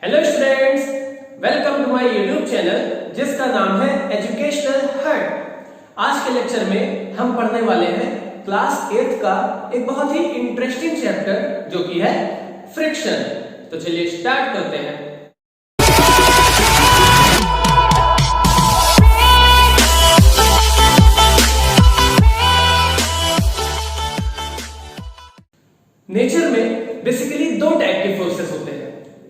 Hello students, welcome to my YouTube channel जिसका नाम है एजुकेशनल हट। आज के लेक्चर में हम पढ़ने वाले हैं क्लास 8 का एक बहुत ही इंटरेस्टिंग चैप्टर जो कि है फ्रिक्शन। तो चलिए स्टार्ट करते हैं। नेचर में बेसिकली दो टाइप के फोर्सेस होते हैं,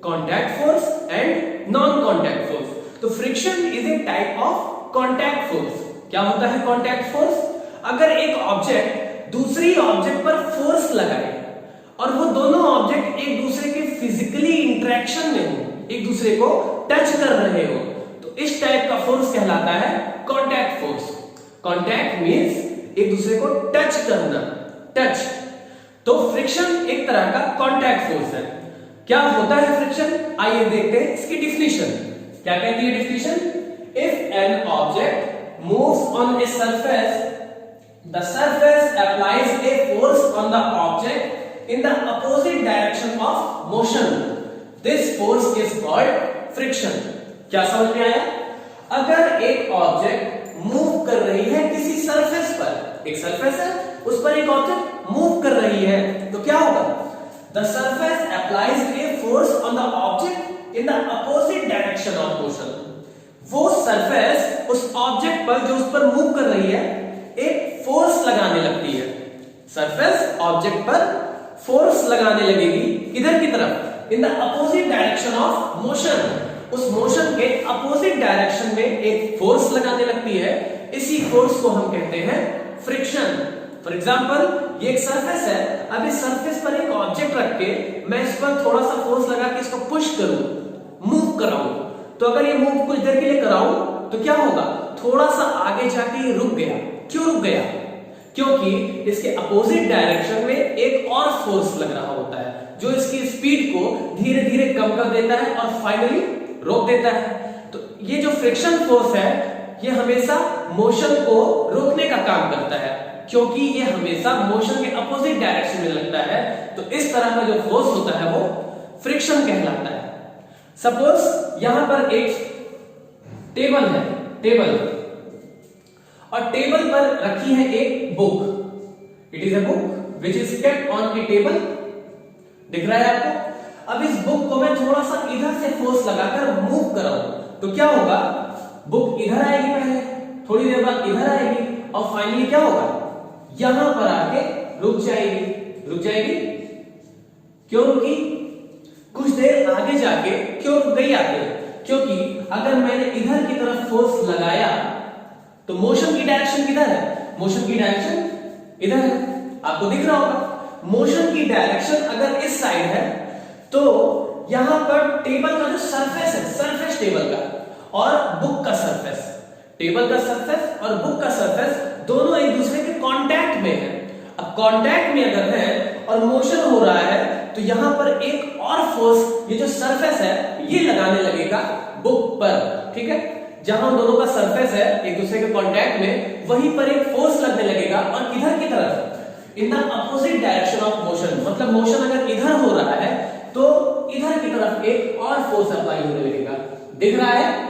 contact force and non contact force. तो friction is a type of contact force. क्या होता है कॉन्टैक्ट फोर्स? अगर एक ऑब्जेक्ट दूसरी ऑब्जेक्ट पर फोर्स लगाए और वो दोनों ऑब्जेक्ट एक दूसरे के फिजिकली इंटरेक्शन में हो, एक दूसरे को टच कर रहे हो, तो इस टाइप का फोर्स कहलाता है कॉन्टैक्ट फोर्स। कॉन्टैक्ट मींस एक दूसरे को टच करना, टच। तो फ्रिक्शन एक तरह का कॉन्टैक्ट फोर्स है। क्या होता है फ्रिक्शन? आइए देखते हैं इसकी डिफिनीशन। क्या कहती है definition? If an object moves on a surface, the surface applies a force on the object in the opposite direction of motion, this force is called friction. क्या समझ में आया? अगर एक ऑब्जेक्ट मूव कर रही है किसी सरफेस पर, एक सरफेस है उस पर एक ऑब्जेक्ट मूव कर रही है, तो क्या होगा? The surface applies a force on the object in the opposite direction of motion. वो सरफेस उस ऑब्जेक्ट पर जो उस पर मूव कर रही है एक फोर्स लगाने लगती है। सरफेस ऑब्जेक्ट पर फोर्स लगाने लगेगी किधर की तरफ? In the opposite direction of motion. उस मोशन के अपोजिट डायरेक्शन में एक फोर्स लगाने लगती है। इसी फोर्स को हम कहते हैं फ्रिक्शन। फॉर एग्जाम्पल, ये एक सरफेस है, अब इस सरफेस पर एक ऑब्जेक्ट रख के मैं इस पर थोड़ा सा फोर्स लगा के इसको पुश करूं, मूव कराऊं, तो अगर ये मूव कुछ देर के लिए कराऊं तो क्या होगा? थोड़ा सा आगे जाके ये रुक गया। क्यों रुक गया? क्योंकि इसके अपोजिट डायरेक्शन में एक और फोर्स लग रहा होता है जो इसकी स्पीड को धीरे धीरे कम कर देता है और फाइनली रोक देता है। तो ये जो फ्रिक्शन फोर्स है ये हमेशा मोशन को रोकने का काम करता है, क्योंकि ये हमेशा मोशन के अपोजिट डायरेक्शन में लगता है। तो इस तरह का जो फोर्स होता है वो फ्रिक्शन कहलाता है। सपोज यहां पर एक टेबल है, टेबल, और टेबल पर रखी है एक book. It is a book which is kept on A table. दिख रहा है आपको? अब इस बुक को मैं थोड़ा सा इधर से फोर्स लगाकर मूव कराऊं तो क्या होगा? बुक इधर आएगी, पहले थोड़ी देर बाद इधर आएगी और फाइनली क्या होगा? यहां पर आके रुक जाएगी। रुक जाएगी। क्यों रुकी? कुछ देर आगे जाके क्यों रुक गई आगे? क्योंकि अगर मैंने इधर की तरफ फोर्स लगाया तो मोशन की डायरेक्शन किधर है? मोशन की डायरेक्शन इधर है। आपको दिख रहा होगा मोशन की डायरेक्शन अगर इस साइड है तो यहां पर टेबल का जो सरफेस है, सरफेस टेबल का और बुक का सरफेस, टेबल का सरफेस और बुक का सरफेस दोनों एक दूसरे के कांटेक्ट में है। अब कांटेक्ट में अगर है और मोशन हो रहा है तो यहां पर एक और फोर्स, ये जो सरफेस है ये लगाने लगेगा बुक पर। ठीक है, जहां दोनों का सरफेस है एक दूसरे के कांटेक्ट में, वहीं पर एक फोर्स लगने लगेगा और किधर की तरफ? In the opposite direction of motion. मतलब मोशन अगर इधर हो रहा है तो इधर की तरफ एक और फोर्स अप्लाई होने लगेगा। दिख रहा है?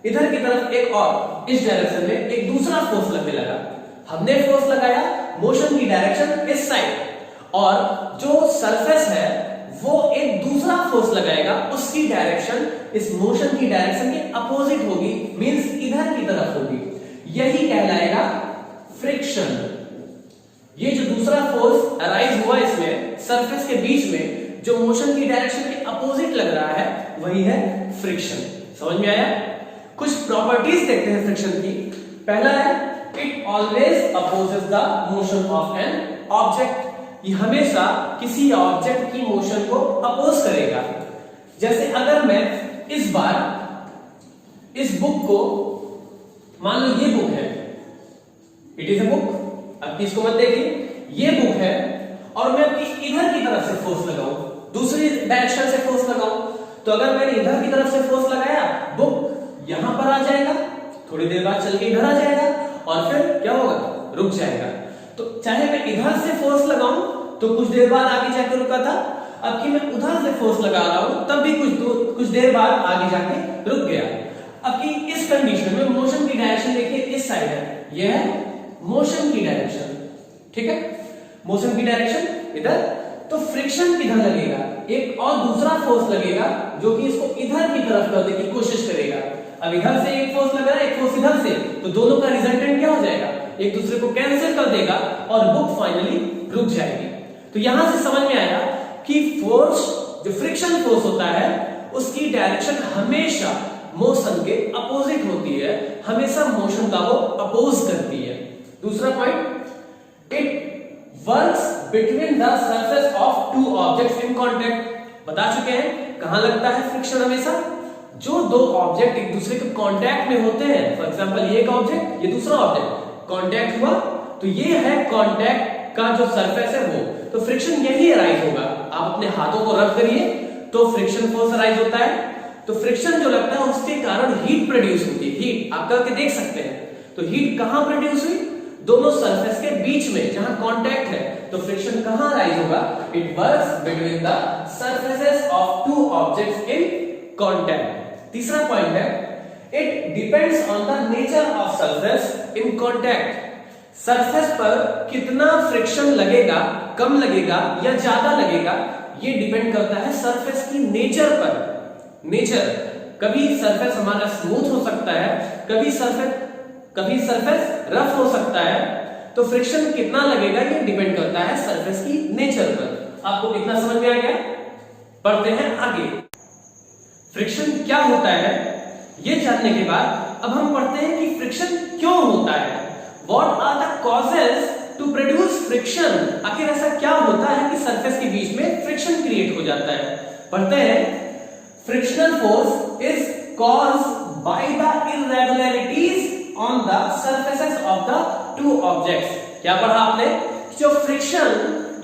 इधर की तरफ एक और, इस डायरेक्शन में एक दूसरा फोर्स लगने लगा। हमने फोर्स लगाया, मोशन की डायरेक्शन इस साइड, और जो सरफेस है वो एक दूसरा फोर्स लगाएगा, उसकी डायरेक्शन इस मोशन की डायरेक्शन के अपोजिट होगी, मींस इधर की तरफ होगी। यही कहलाएगा फ्रिक्शन। ये जो दूसरा फोर्स अराइज हुआ इसमें सरफेस के बीच में, जो मोशन की डायरेक्शन के अपोजिट लग रहा है, वही है फ्रिक्शन। समझ में आया? कुछ प्रॉपर्टीज देखते हैं फ्रिक्शन की। पहला है it always opposes the motion of an object. ये हमेशा किसी ऑब्जेक्ट की मोशन को अपोज करेगा। जैसे अगर मैं इस बार इस बुक को, मान लो ये बुक है, इट इज अ बुक, अब इसको मत देखिए, ये बुक है और मैं इधर की तरफ से फोर्स लगाऊं, दूसरी डायरेक्शन से फोर्स लगाऊं, तो अगर मैंने इधर की तरफ से फोर्स लगाया, बुक यहां पर आ जाएगा, थोड़ी देर बाद चल के इधर आ जाएगा और फिर क्या होगा? रुक जाएगा। तो चाहे मैं इधर से फोर्स लगाऊं तो कुछ देर बाद आगे जाकर रुका था, अब कि मैं उधर से फोर्स लगा रहा हूं तब भी कुछ देर बाद आगे जाके रुक गया। अब की इस कंडीशन में मोशन की डायरेक्शन देखिए इस साइड है, यह है मोशन की डायरेक्शन, ठीक है, मोशन की डायरेक्शन इधर, तो फ्रिक्शन किधर लगेगा, एक और दूसरा फोर्स लगेगा जो कि इसको इधर की तरफ करने की कोशिश करेगा। अब इधर से एक फोर्स लग रहा है, एक फोर्स इधर से, तो दोनों का रिजल्टेंट क्या हो जाएगा, एक दूसरे को कैंसिल कर देगा और बुक फाइनली रुक जाएगी। तो यहां से समझ में आया कि फोर्स, जो फ्रिक्शन फोर्स होता है, उसकी डायरेक्शन हमेशा मोशन के अपोजिट होती है, हमेशा मोशन का वो अपोज करती है। दूसरा point, it works between the surface of two objects in contact. बता चुके हैं कहां लगता है फ्रिक्शन, हमेशा जो दो ऑब्जेक्ट एक दूसरे के कांटेक्ट में होते हैं, फॉर एग्जांपल ये एक ऑब्जेक्ट, ये दूसरा ऑब्जेक्ट, कांटेक्ट हुआ तो ये है कांटेक्ट का जो सरफेस है वो, तो फ्रिक्शन यही अराइज होगा। आप अपने हाथों को रब करिए तो फ्रिक्शन फोर्स अराइज होता है, तो फ्रिक्शन जो लगता है उसके कारण हीट प्रोड्यूस होती है। हीट आप करके देख सकते हैं, तो हीट कहां प्रोड्यूस हुई, दोनों सरफेस के बीच में जहां कांटेक्ट है, तो फ्रिक्शन कहां अराइज होगा, it works between the surfaces of two objects in contact. तीसरा पॉइंट है, it depends on the nature of surface in contact. Surface पर कितना फ्रिक्शन लगेगा, कम लगेगा या ज्यादा लगेगा, ये डिपेंड करता है सरफेस की नेचर पर। नेचर, कभी सरफेस हमारा स्मूथ हो सकता है, कभी सरफेस रफ हो सकता है, तो फ्रिक्शन कितना लगेगा ये डिपेंड करता है सरफेस की नेचर पर। आपको कितना समझ में आ गया? पढ़ते हैं आगे। फ्रिक्शन क्या होता है ये जानने के बाद अब हम पढ़ते हैं कि फ्रिक्शन क्यों होता है। What are the causes to produce friction? आखिर ऐसा क्या होता है कि सरफेस के बीच में फ्रिक्शन क्रिएट हो जाता है। पढ़ते हैं, frictional force is caused by the irregularities on the surfaces of the two objects। क्या पढ़ा आपने? जो फ्रिक्शन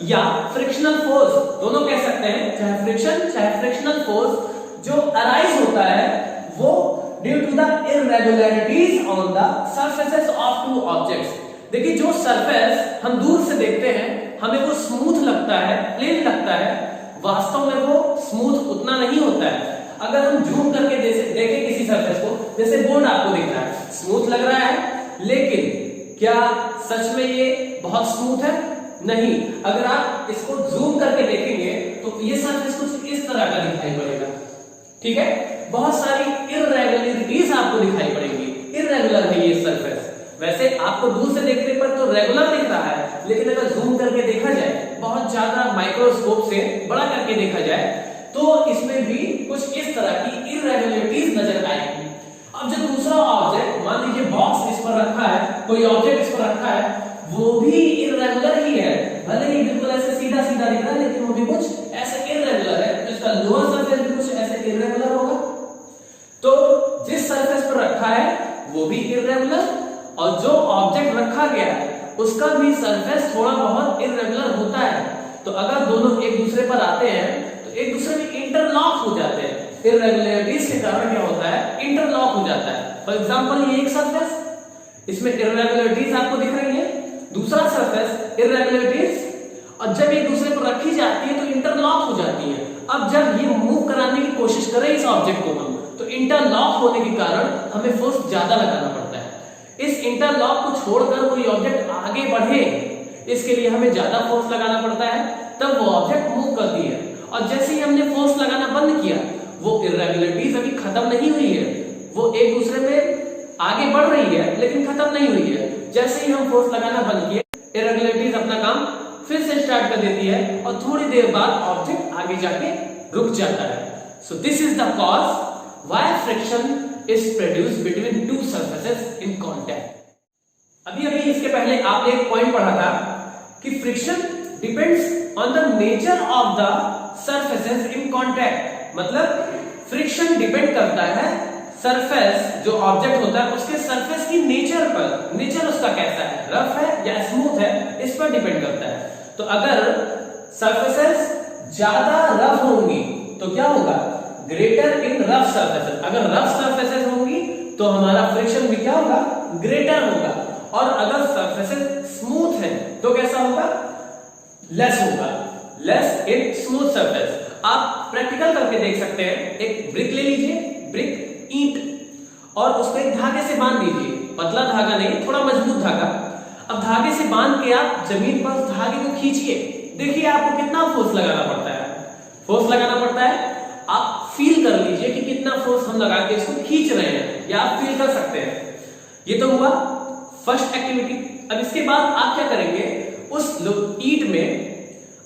या फ्रिक्शनल फोर्स दोनों कह सकते हैं, चाहे फ्रिक्शन चाहे फ्रिक्शनल फोर्स जो अराइज होता है वो due to the irregularities on the surfaces of two objects. देखिए जो सरफेस हम दूर से देखते हैं हमें वो स्मूथ लगता है, प्लेन लगता है, वास्तव में वो स्मूथ उतना नहीं होता है। अगर हम जूम करके देखें किसी सरफेस को, जैसे बोर्ड आपको दिख रहा है, स्मूथ लग रहा है, लेकिन क्या सच में ये बहुत स्मूथ है? नहीं। अगर आप इसको जूम करके देखेंगे तो ये सरफेस कुछ इस तरह का दिखाई पड़ेगा, ठीक है, बहुत सारी इररेगुलरिटीज आपको दिखाई पड़ेंगी, इररेगुलर है ये सरफेस। वैसे आपको दूर से देखने पर तो रेगुलर दिख रहा है, लेकिन अगर जूम करके देखा जाए, बहुत ज्यादा माइक्रोस्कोप से बड़ा करके देखा जाए, तो इसमें भी कुछ इस तरह की इररेगुलरिटीज नजर आएगी। अब जो दूसरा ऑब्जेक्ट, मान लीजिए बॉक्स इस पर रखा है, कोई ऑब्जेक्ट इस पर रखा है, वो भी इररेगुलर ही है, भले ही बिल्कुल ऐसे सीधा सीधा दिख रहा है, लेकिन वो भी कुछ ऐसे इररेगुलर है, तो इसका लोअर सरफेस भी कुछ ऐसे इररेगुलर होगा। तो जिस सरफेस पर रखा है वो भी इररेगुलर, और जो ऑब्जेक्ट रखा गया है उसका भी सरफेस थोड़ा बहुत इररेगुलर होता है। तो अगर दोनों एक दूसरे पर आते हैं तो एक दूसरे में इंटरलॉक हो जाते हैं। इररेगुलरिटीज के कारण क्या होता है, इंटरलॉक हो जाता है। फॉर एग्जांपल ये एक सरफेस, इसमें इररेगुलरिटीज आपको दिख रही है, दूसरा सरफेस इररेगुलरिटीज, और जब एक दूसरे पर रखी जाती है तो इंटरलॉक हो जाती है। अब जब ये मूव कराने की कोशिश करें इस ऑब्जेक्ट को हम, तो इंटरलॉक होने के कारण हमें फोर्स ज्यादा लगाना पड़ता है। इस इंटरलॉक को छोड़कर कोई ऑब्जेक्ट आगे बढ़े, इसके लिए हमें ज्यादा फोर्स लगाना पड़ता है, तब वो ऑब्जेक्ट मूव करती है। और जैसे ही हमने फोर्स लगाना बंद किया, वो इररेगुलरिटीज अभी खत्म नहीं हुई है, वो एक दूसरे में आगे बढ़ रही है लेकिन खत्म नहीं हुई है। जैसे ही हम फोर्स लगाना बंद किए, इररेगुलरिटीज अपना काम फिर से स्टार्ट कर देती है और थोड़ी देर बाद ऑब्जेक्ट आगे जाके रुक जाता है। So this is the cause why friction is produced between two surfaces in contact। अभी इसके पहले आपने एक पॉइंट पढ़ा था कि friction depends on the nature of the surfaces in contact. मतलब फ्रिक्शन डिपेंड करता है सरफेस, जो ऑब्जेक्ट होता है उसके सरफेस की नेचर पर। नेचर उसका कैसा है, रफ है या स्मूथ है, इस पर डिपेंड करता है। तो अगर सरफेसेस ज्यादा रफ होंगी तो क्या होगा, ग्रेटर इन रफ सरफेसेस। अगर रफ सरफेसेस होंगी तो हमारा फ्रिक्शन भी क्या होगा, ग्रेटर होगा। और अगर सरफेसेस स्मूथ है तो कैसा होगा, लेस होगा, लेस इन स्मूथ सरफेस। आप प्रैक्टिकल करके देख सकते हैं। एक ब्रिक ले लीजिए, ब्रिक ईंट, और उसको एक धागे से बांध दीजिए, पतला धागा नहीं, थोड़ा मजबूत धागा। अब धागे से बांध के आप जमीन पर उस धागे को खींचिए, देखिए आपको कितना फोर्स लगाना पड़ता है। फोर्स लगाना पड़ता है, आप फील कर लीजिए कि कितना फोर्स हम लगा के इसको खींच रहे हैं, या आप फील कर सकते हैं। ये तो हुआ फर्स्ट एक्टिविटी। अब इसके बाद आप क्या करेंगे, उस ईंट में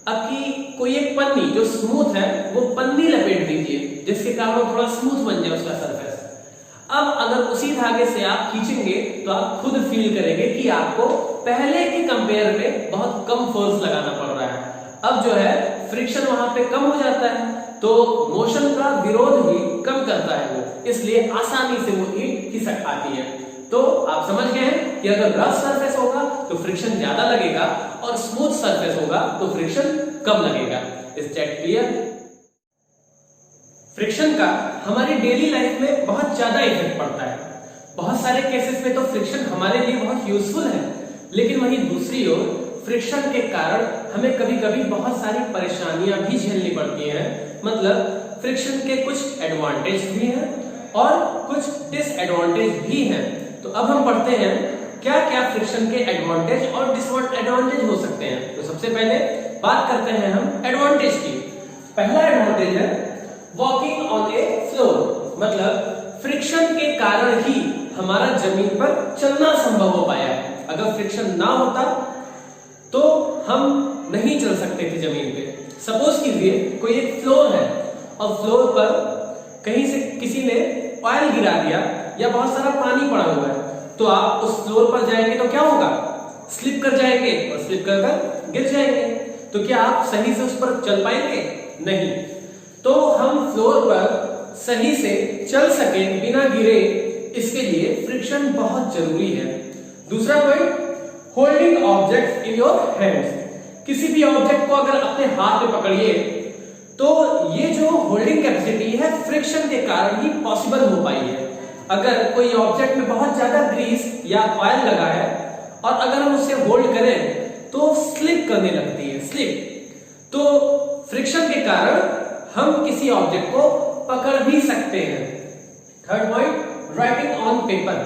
आपकी कोई एक पन्नी जो स्मूथ है वो पन्नी लपेट दीजिए, जिसके कारण वो थोड़ा स्मूथ बन जाए उसका सरफेस। अब अगर उसी धागे से आप खींचेंगे तो आप खुद फील करेंगे कि आपको पहले के कंपेयर में बहुत कम फोर्स लगाना पड़ रहा है। अब जो है फ्रिक्शन वहां पे कम हो जाता है, तो मोशन का विरोध भी कम करता है वो, इसलिए आसानी से वो ईंट खिसक आती है। तो आप समझ गए हैं कि अगर रफ सरफेस होगा तो फ्रिक्शन ज्यादा लगेगा, और स्मूथ सरफेस होगा तो फ्रिक्शन कम लगेगा। Is that clear? फ्रिक्शन का हमारी डेली लाइफ में बहुत ज्यादा इफेक्ट पड़ता है। बहुत सारे केसेस में तो फ्रिक्शन हमारे लिए बहुत यूजफुल है, लेकिन वहीं दूसरी ओर फ्रिक्शन के कारण हमें कभी कभी बहुत सारी परेशानियां भी झेलनी पड़ती हैं। मतलब फ्रिक्शन के कुछ एडवांटेज भी हैं और कुछ डिसएडवांटेज भी हैं। तो अब हम पढ़ते हैं क्या क्या फ्रिक्शन के एडवांटेज और डिसएडवांटेज हो सकते हैं। तो सबसे पहले बात करते हैं हम एडवांटेज की। पहला एडवांटेज है वॉकिंग ऑन ए फ्लोर, मतलब फ्रिक्शन के कारण ही हमारा जमीन पर चलना संभव हो पाया है। अगर फ्रिक्शन ना होता तो हम नहीं चल सकते थे जमीन पे। सपोज कीजिए कोई एक फ्लोर है और फ्लोर पर कहीं से किसी ने ऑयल गिरा दिया या बहुत सारा पानी पड़ा हुआ है, तो आप उस फ्लोर पर जाएंगे तो क्या होगा, स्लिप कर जाएंगे, और स्लिप कर गिर जाएंगे। तो क्या आप सही से उस पर चल पाएंगे? नहीं। तो हम फ्लोर पर सही से चल सके बिना गिरे, इसके लिए फ्रिक्शन बहुत जरूरी है। दूसरा point, holding object in your hands. किसी भी ऑब्जेक्ट को अगर अपने हाथ में पकड़िए तो ये जो होल्डिंग कैपेसिटी है फ्रिक्शन के कारण ही पॉसिबल हो पाई है। अगर कोई ऑब्जेक्ट में बहुत ज्यादा ग्रीस या ऑयल लगा है और अगर हम उसे होल्ड करें तो स्लिप करने लगती है, स्लिप। तो फ्रिक्शन के कारण हम किसी ऑब्जेक्ट को पकड़ भी सकते हैं। Third point, writing on paper.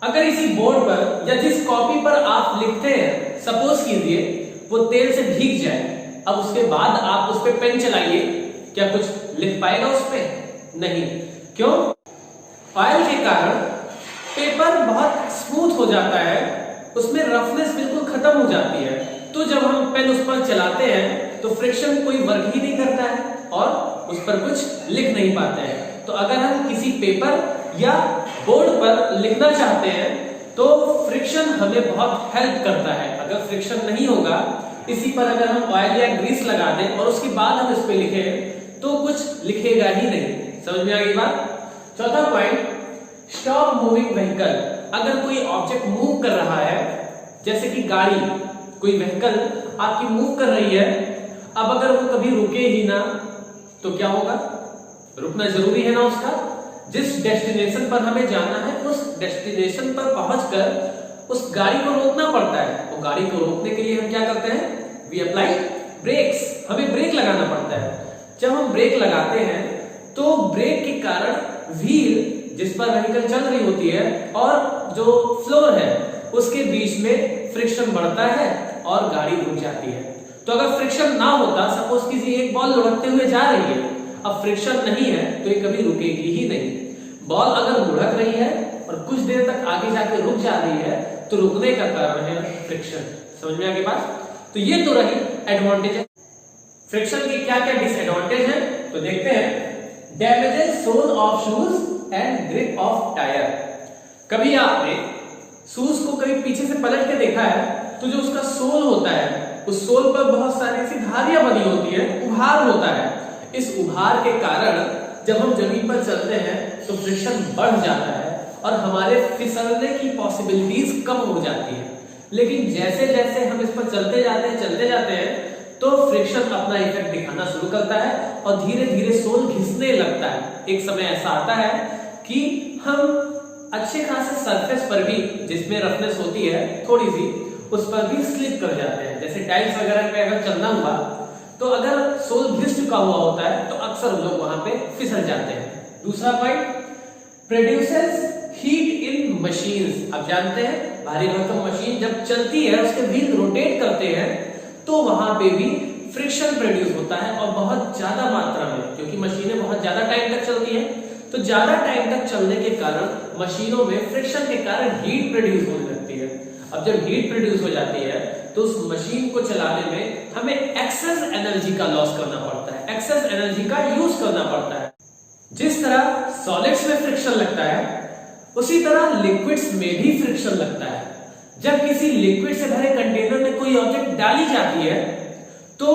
अगर इसी बोर्ड पर या जिस कॉपी पर आप लिखते हैं, सपोज कीजिए वो तेल से भीग जाए, अब उसके बाद आप उस पे पेन चलाइए, क्या कुछ लिख पाएगा उस पे? नहीं। क्यों? ऑयल के कारण पेपर बहुत स्मूथ हो जाता है, उसमें रफनेस बिल्कुल खत्म हो जाती है। तो जब हम पेन उस पर चलाते हैं तो फ्रिक्शन कोई वर्क ही नहीं करता है और उस पर कुछ लिख नहीं पाते हैं। तो अगर हम किसी पेपर या बोर्ड पर लिखना चाहते हैं तो फ्रिक्शन हमें बहुत हेल्प करता है। अगर फ्रिक्शन नहीं होगा, इसी पर अगर हम ऑयल या ग्रीस लगा दें और उसके बाद हम इस पे लिखें तो कुछ लिखेगा ही नहीं। समझ में आ गई बात? चौथा पॉइंट, स्टॉप मूविंग व्हीकल। अगर कोई ऑब्जेक्ट मूव कर रहा है, जैसे कि गाड़ी, कोई व्हीकल आपकी मूव कर रही है, अब अगर वो कभी रुके ही ना तो क्या होगा? रुकना जरूरी है ना उसका। जिस डेस्टिनेशन पर हमें जाना है उस डेस्टिनेशन पर पहुंचकर उस गाड़ी को रोकना पड़ता है। तो गाड़ी को रोकने के लिए हम क्या करते हैं? We apply brakes. हमें ब्रेक लगाना पड़ता है। जब हम ब्रेक लगाते हैं तो ब्रेक के कारण व्हील जिस पर व्हीकल चल रही होती है और जो फ्लोर है उसके बीच में फ्रिक्शन बढ़ता है और गाड़ी रुक जाती है। तो अगर फ्रिक्शन ना होता, सपोज किसी एक बॉल लुढ़कते हुए जा रही है, अब फ्रिक्शन नहीं है तो ये कभी रुकेगी ही नहीं। बॉल अगर लुढ़क रही है और कुछ देर तक आगे जाके रुक जा रही है तो रुकने का कारण है फ्रिक्शन। समझ में आ गई बात? तो ये तो रही एडवांटेज है। फ्रिक्शन के क्या क्या डिसएडवांटेज है तो देखते हैं। Damages sole of shoes and grip of tyre. कभी आपने शूज को कभी पीछे से पलट के देखा है तो जो उसका सोल होता है उस सोल पर बहुत सारी ऐसी धारियां बनी होती है, उभार होता है। इस उभार के कारण जब हम जमीन पर चलते हैं तो फ्रिक्शन बढ़ जाता है और हमारे फिसलने की पॉसिबिलिटीज कम हो जाती है। लेकिन जैसे जैसे हम इस पर चलते जाते हैं तो फ्रिक्शन अपना इफेक्ट दिखाना शुरू करता है और धीरे धीरे सोल घिसने लगता है। एक समय ऐसा आता है कि हम अच्छे खासे सरफेस पर भी, जिसमें रफनेस होती है थोड़ी सी, उस पर भी स्लिप कर जाते हैं। जैसे टाइल्स वगैरह पे अगर चलना हुआ तो अगर सोल घिस चुका हुआ होता है तो अक्सर लोग वहां पे फिसल जाते हैं। दूसरा point, produces heat in machines. आप जानते हैं भारी भरकम मशीन जब चलती है, उसके व्हील रोटेट करते हैं, तो वहां पे भी फ्रिक्शन प्रोड्यूस होता है और बहुत ज्यादा मात्रा में, क्योंकि मशीनें बहुत ज्यादा टाइम तक चलती हैं, तो ज्यादा टाइम तक चलने के कारण मशीनों में फ्रिक्शन के कारण हीट प्रोड्यूस होने लगती है। अब जब हीट प्रोड्यूस हो जाती है तो उस मशीन को चलाने में हमें एक्सेस एनर्जी का लॉस करना पड़ता है, एक्सेस एनर्जी का यूज करना पड़ता है। जिस तरह सॉलिड्स में फ्रिक्शन लगता है, उसी तरह लिक्विड्स में भी फ्रिक्शन लगता है। जब किसी लिक्विड से भरे कंटेनर में कोई ऑब्जेक्ट डाली जाती है तो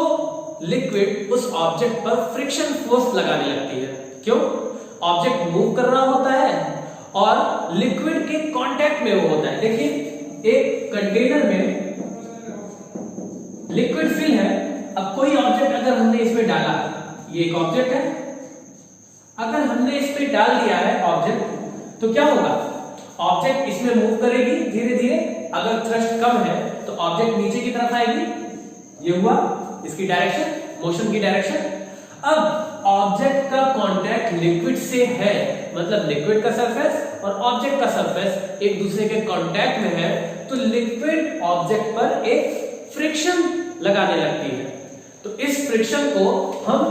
लिक्विड उस ऑब्जेक्ट पर फ्रिक्शन फोर्स लगाने लगती है। क्यों? ऑब्जेक्ट मूव कर रहा होता है और लिक्विड के कांटेक्ट में वो होता है। देखिए, एक कंटेनर में लिक्विड फिल है। अब कोई ऑब्जेक्ट अगर हमने इसमें डाला, ये एक ऑब्जेक्ट है, अगर हमने इस पे डाल दिया है ऑब्जेक्ट, तो क्या होगा? ऑब्जेक्ट इसमें मूव करेगी धीरे धीरे। अगर थ्रस्ट कम है तो ऑब्जेक्ट नीचे की तरफ आएगी, ये हुआ इसकी डायरेक्शन, मोशन की डायरेक्शन। अब ऑब्जेक्ट का कांटेक्ट लिक्विड से है, मतलब लिक्विड का सरफेस और ऑब्जेक्ट का सरफेस एक दूसरे के कांटेक्ट में है, तो लिक्विड ऑब्जेक्ट पर एक फ्रिक्शन लगाने लगती है। तो इस फ्रिक्शन को हम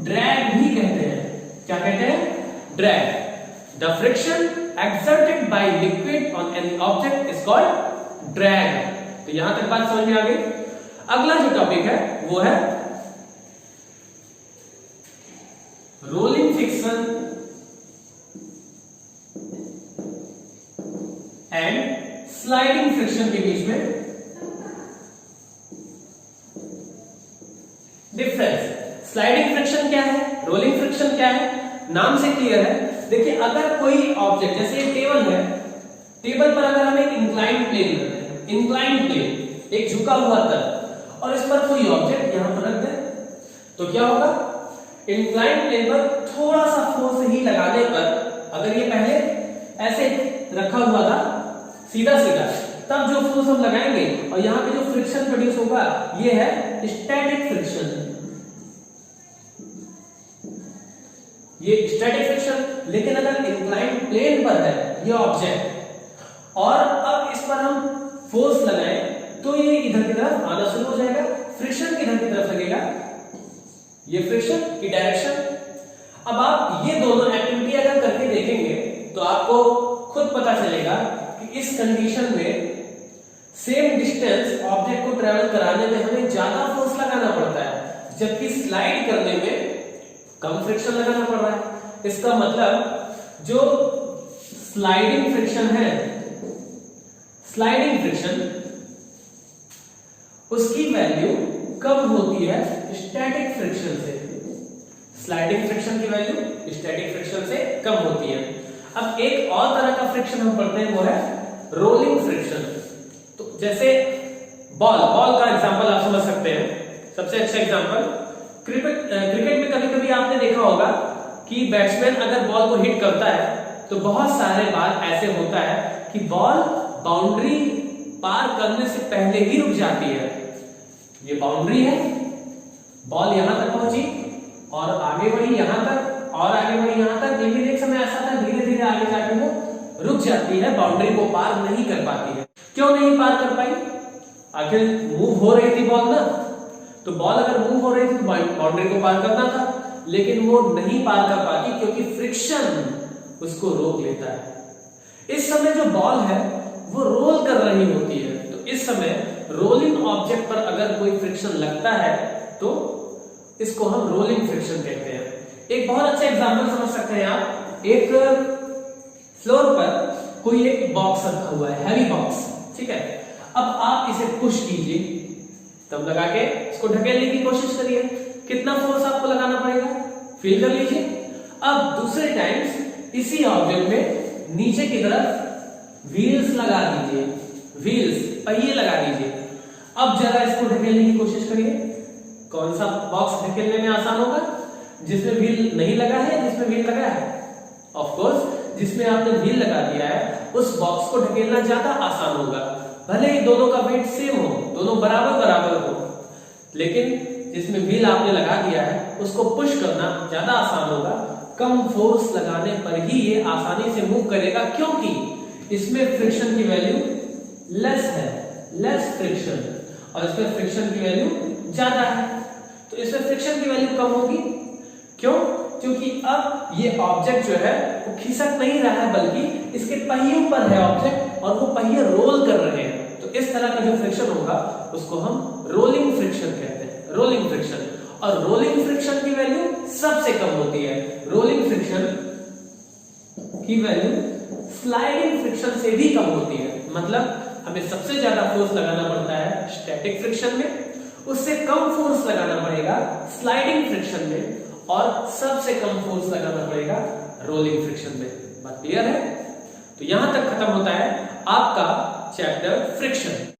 ड्रैग भी कहते हैं। क्या कहते हैं? Drag. The friction exerted by liquid on an object is called drag। तो यहां तक बात समझ में आ गई। अगला जो टॉपिक है वो है rolling friction and sliding friction के बीच में डिफरेंस। स्लाइडिंग फ्रिक्शन क्या है, रोलिंग फ्रिक्शन क्या है? नाम से क्लियर है। देखिए, अगर कोई ऑब्जेक्ट, जैसे एक टेबल है, टेबल पर अगर हम एक इंक्लाइंड प्लेन करते हैं, इंक्लाइंड प्लेन एक झुका हुआ तल, और इस पर कोई ऑब्जेक्ट यहां पर रख दें, तो क्या होगा? इंक्लाइंड प्लेन पर थोड़ा सा फोर्स ही लगाने पर, अगर ये पहले ऐसे रखा हुआ था सीधा सीधा, तब जो फोर्स हम लगाएंगे और यहां पे जो फ्रिक्शन प्रोड्यूस होगा ये है स्टैटिक फ्रिक्शन। ये स्टैटिक फ्रिक्शन। लेकिन अगर इंक्लाइंड प्लेन पर है ये ऑब्जेक्ट और अब इस पर हम फोर्स लगाएं तो ये इधर की तरफ आना शुरू हो जाएगा, फ्रिक्शन किधर की तरफ लगेगा, ये फ्रिक्शन की डायरेक्शन। अब आप ये दोनों एक्टिविटी अगर करके देखेंगे तो आपको खुद पता चलेगा कि इस कंडीशन में सेम डिस्टेंस ऑब्जेक्ट को ट्रेवल कराने में हमें ज्यादा फोर्स लगाना पड़ता है, जबकि स्लाइड करने में कम फ्रिक्शन लगाना पड़ रहा है। इसका मतलब जो स्लाइडिंग फ्रिक्शन है, स्लाइडिंग फ्रिक्शन, उसकी वैल्यू कम होती है स्टैटिक फ्रिक्शन से। स्लाइडिंग फ्रिक्शन की वैल्यू स्टैटिक फ्रिक्शन से कम होती है। अब एक और तरह का फ्रिक्शन हम पढ़ते हैं, वो है रोलिंग फ्रिक्शन। तो जैसे बॉल का एग्जांपल आप समझ सकते हैं। सबसे अच्छा एग्जांपल क्रिकेट में कभी कभी आपने देखा होगा कि बैट्समैन अगर बॉल को हिट करता है तो बहुत सारे बार ऐसे होता है कि बॉल बाउंड्री पार करने से पहले ही रुक जाती है। ये बाउंड्री है, बॉल यहां तक पहुंची और आगे बढ़ी यहां तक और आगे बढ़ी यहां तक, लेकिन एक समय ऐसा था धीरे धीरे आगे जाके वो रुक जाती है, बाउंड्री को पार नहीं कर पाती है। क्यों नहीं पार कर पाई? आखिर मूव हो रही थी बॉल ना, तो बॉल अगर मूव हो रही थी तो बाउंड्री को पार करना था, लेकिन वो नहीं पार कर पाती क्योंकि फ्रिक्शन उसको रोक लेता है। इस समय जो बॉल है वो रोल कर रही होती है, तो इस समय रोलिंग ऑब्जेक्ट पर अगर कोई फ्रिक्शन लगता है तो इसको हम रोलिंग फ्रिक्शन कहते हैं। एक बहुत अच्छा एग्जांपल समझ सकते हैं आप। एक फ्लोर पर कोई एक बॉक्स रखा हुआ है, हैवी बॉक्स, ठीक है। अब आप इसे पुश कीजिए, तब लगा के इसको ढकेलने की कोशिश करिए। कितना फोर्स आपको लगाना पड़ेगा? फील कर लीजिए। अब दूसरे टाइम्स इसी ऑब्जेक्ट में नीचे की तरफ व्हील्स लगा दीजिए, व्हील्स पहिए लगा दीजिए। अब जरा इसको ढकेलने की कोशिश करिए। कौन सा बॉक्स ढकेलने में आसान होगा? जिसमें व्हील नहीं लगा है, जिसमें व्हील लगा है? ऑफ कोर्स जिसमें आपने व्हील लगा दिया है उस बॉक्स को ढकेलना ज्यादा आसान होगा। भले ही दोनों का वेट सेम हो, दोनों बराबर बराबर हो, लेकिन जिसमें व्हील आपने लगा दिया है उसको पुश करना ज्यादा आसान होगा। कम फोर्स लगाने पर ही ये आसानी से मूव करेगा, क्योंकि इसमें फ्रिक्शन की वैल्यू लेस है, लेस फ्रिक्शन, और इसमें फ्रिक्शन की वैल्यू ज्यादा है। तो इसमें फ्रिक्शन की वैल्यू कम होगी। क्यों? क्योंकि अब ये ऑब्जेक्ट जो है वो खिसक नहीं रहा है, बल्कि इसके पहियों पर है ऑब्जेक्ट और वो पहिए रोल कर रहे हैं। तो इस तरह का जो फ्रिक्शन होगा उसको हम रोलिंग फ्रिक्शन कहते हैं, रोलिंग फ्रिक्शन। और रोलिंग फ्रिक्शन की वैल्यू सबसे कम होती है। रोलिंग फ्रिक्शन की वैल्यू स्लाइडिंग फ्रिक्शन से भी कम होती है। मतलब हमें सबसे ज्यादा फोर्स लगाना पड़ता है स्टैटिक फ्रिक्शन में, उससे कम फोर्स लगाना पड़ेगा स्लाइडिंग फ्रिक्शन में, और सबसे कम फोर्स लगाना पड़ेगा रोलिंग फ्रिक्शन में। बात क्लियर है? तो यहां तक खत्म होता है आपका चैप्टर फ्रिक्शन।